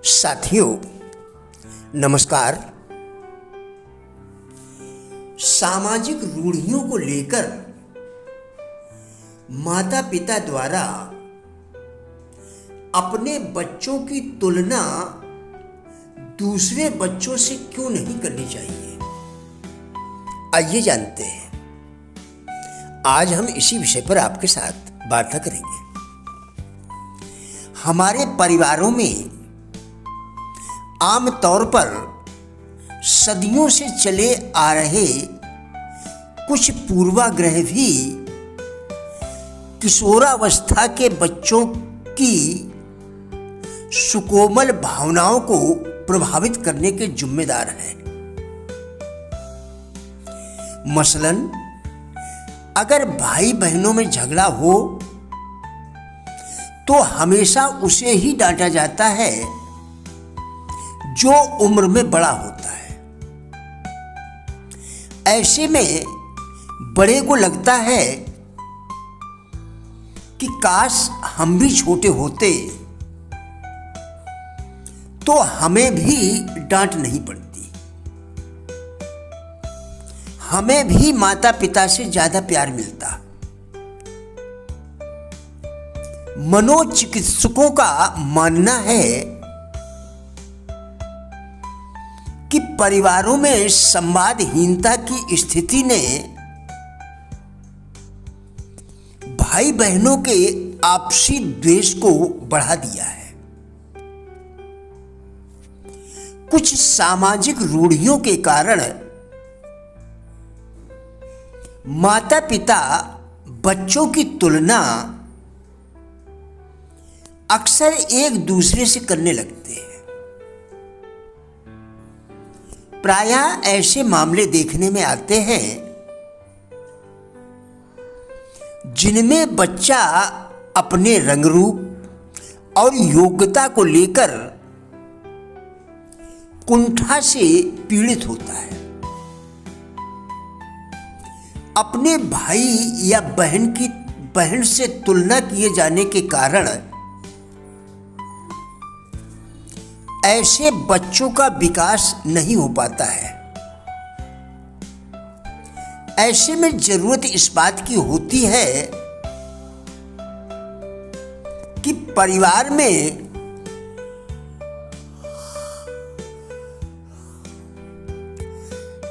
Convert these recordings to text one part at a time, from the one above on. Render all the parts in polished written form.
साथियों नमस्कार। सामाजिक रूढ़ियों को लेकर माता पिता द्वारा अपने बच्चों की तुलना दूसरे बच्चों से क्यों नहीं करनी चाहिए, आइए जानते हैं। आज हम इसी विषय पर आपके साथ वार्ता करेंगे। हमारे परिवारों में आम तौर पर सदियों से चले आ रहे कुछ पूर्वाग्रह भी किशोरावस्था के बच्चों की सुकोमल भावनाओं को प्रभावित करने के जिम्मेदार हैं। मसलन अगर भाई बहनों में झगड़ा हो तो हमेशा उसे ही डांटा जाता है जो उम्र में बड़ा होता है। ऐसे में बड़े को लगता है कि काश हम भी छोटे होते तो हमें भी डांट नहीं पड़ती, हमें भी माता पिता से ज्यादा प्यार मिलता। मनोचिकित्सकों का मानना है कि परिवारों में संवादहीनता की स्थिति ने भाई बहनों के आपसी द्वेष को बढ़ा दिया है। कुछ सामाजिक रूढ़ियों के कारण माता पिता बच्चों की तुलना अक्सर एक दूसरे से करने लगते हैं। प्रायः ऐसे मामले देखने में आते हैं जिनमें बच्चा अपने रंग रूप और योग्यता को लेकर कुंठा से पीड़ित होता है। अपने भाई या बहन से तुलना किए जाने के कारण ऐसे बच्चों का विकास नहीं हो पाता है। ऐसे में जरूरत इस बात की होती है कि परिवार में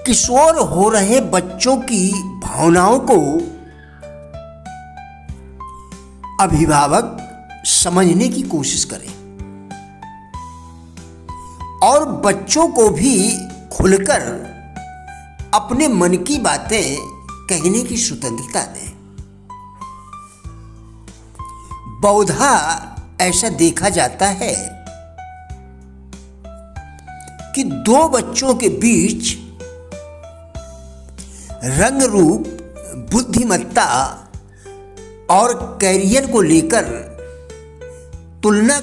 किशोर हो रहे बच्चों की भावनाओं को अभिभावक समझने की कोशिश करें और बच्चों को भी खुलकर अपने मन की बातें कहने की स्वतंत्रता दें। बहुधा ऐसा देखा जाता है कि दो बच्चों के बीच रंग रूप, बुद्धिमत्ता और कैरियर को लेकर तुलना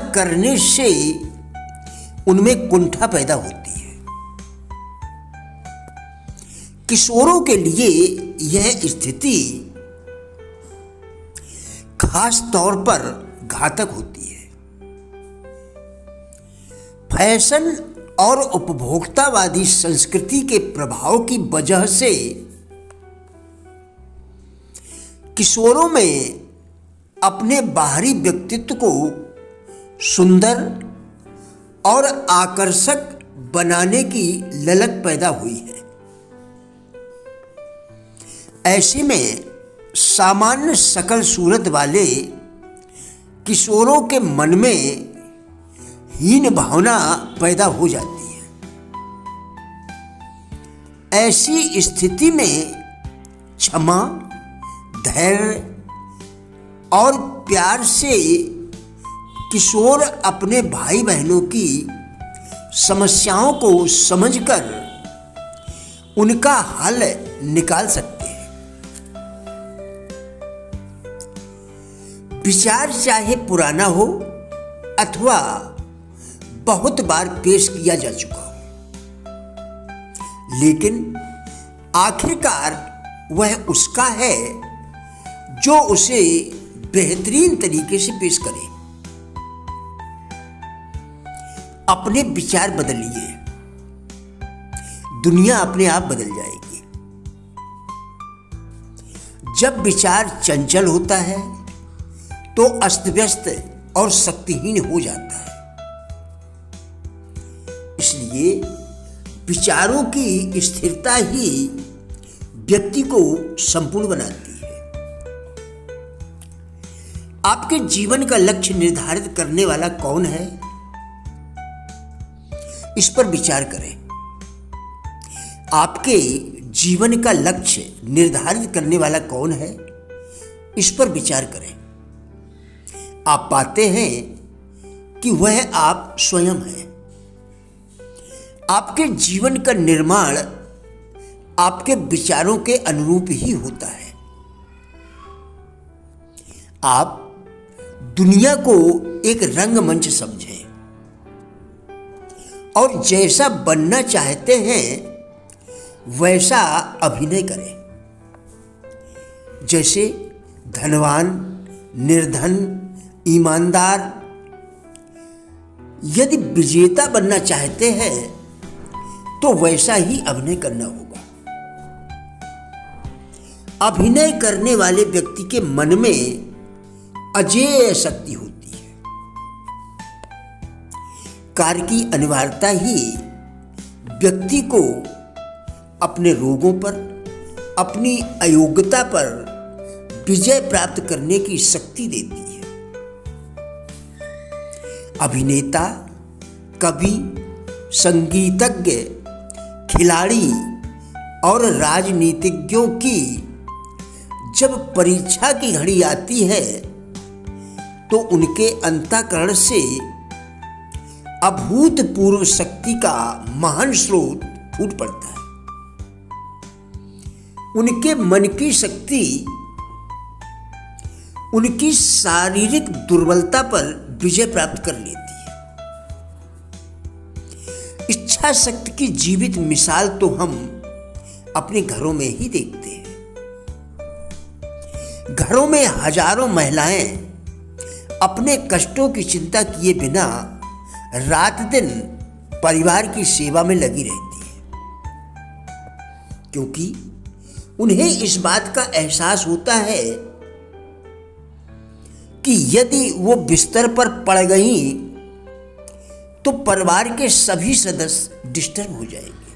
करने से उनमें कुंठा पैदा होती है। किशोरों के लिए यह स्थिति खास तौर पर घातक होती है। फैशन और उपभोक्तावादी संस्कृति के प्रभाव की वजह से किशोरों में अपने बाहरी व्यक्तित्व को सुंदर और आकर्षक बनाने की ललक पैदा हुई है। ऐसे में सामान्य शकल सूरत वाले किशोरों के मन में हीन भावना पैदा हो जाती है। ऐसी स्थिति में क्षमा, धैर्य और प्यार से किशोर अपने भाई बहनों की समस्याओं को समझकर उनका हल निकाल सकते हैं। विचार चाहे पुराना हो अथवा बहुत बार पेश किया जा चुका हो, लेकिन आखिरकार वह उसका है जो उसे बेहतरीन तरीके से पेश करे। अपने विचार बदलिए, दुनिया अपने आप बदल जाएगी। जब विचार चंचल होता है तो अस्त व्यस्त और शक्तिहीन हो जाता है। इसलिए विचारों की स्थिरता ही व्यक्ति को संपूर्ण बनाती है। आपके जीवन का लक्ष्य निर्धारित करने वाला कौन है, इस पर विचार करें। आपके जीवन का लक्ष्य निर्धारित करने वाला कौन है, इस पर विचार करें। आप पाते हैं कि वह आप स्वयं हैं। आपके जीवन का निर्माण आपके विचारों के अनुरूप ही होता है। आप दुनिया को एक रंगमंच समझें और जैसा बनना चाहते हैं वैसा अभिनय करें। जैसे धनवान, निर्धन, ईमानदार। यदि विजेता बनना चाहते हैं तो वैसा ही अभिनय करना होगा। अभिनय करने वाले व्यक्ति के मन में अजेय शक्ति होती है। कार्य की अनिवार्यता ही व्यक्ति को अपने रोगों पर, अपनी अयोग्यता पर विजय प्राप्त करने की शक्ति देती है। अभिनेता, कवि, संगीतज्ञ, खिलाड़ी और राजनीतिज्ञों की जब परीक्षा की घड़ी आती है तो उनके अंतःकरण से अभूतपूर्व शक्ति का महान स्रोत फूट पड़ता है। उनके मन की शक्ति उनकी शारीरिक दुर्बलता पर विजय प्राप्त कर लेती है। इच्छा शक्ति की जीवित मिसाल तो हम अपने घरों में ही देखते हैं। घरों में हजारों महिलाएं अपने कष्टों की चिंता किए बिना रात दिन परिवार की सेवा में लगी रहती है, क्योंकि उन्हें इस बात का एहसास होता है कि यदि वो बिस्तर पर पड़ गई तो परिवार के सभी सदस्य डिस्टर्ब हो जाएंगे।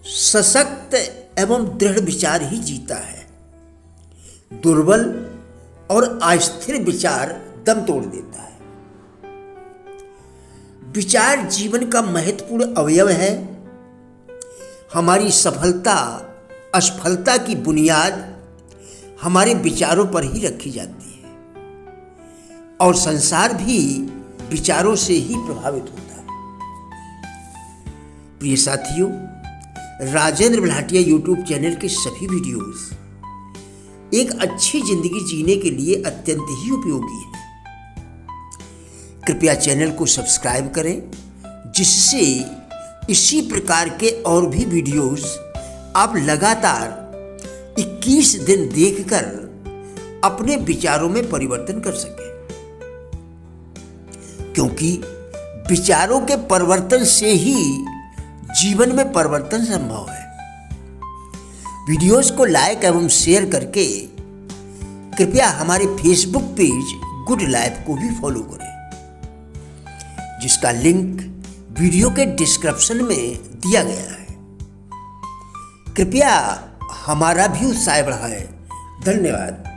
सशक्त एवं दृढ़ विचार ही जीता है। दुर्बल और अस्थिर विचार दम तोड़ देता है। विचार जीवन का महत्वपूर्ण अवयव है। हमारी सफलता, असफलता की बुनियाद हमारे विचारों पर ही रखी जाती है और संसार भी विचारों से ही प्रभावित होता है। प्रिय साथियों, राजेंद्र बल्हाटिया यूट्यूब चैनल के सभी वीडियोस एक अच्छी जिंदगी जीने के लिए अत्यंत ही उपयोगी हैं। कृपया चैनल को सब्सक्राइब करें, जिससे इसी प्रकार के और भी वीडियोस आप लगातार 21 दिन देखकर अपने विचारों में परिवर्तन कर सकें, क्योंकि विचारों के परिवर्तन से ही जीवन में परिवर्तन संभव है। वीडियोस को लाइक एवं शेयर करके कृपया हमारे फेसबुक पेज गुड लाइफ को भी फॉलो करें, जिसका लिंक वीडियो के डिस्क्रिप्शन में दिया गया है। कृपया हमारा भी उत्साह बढ़ाएं। धन्यवाद।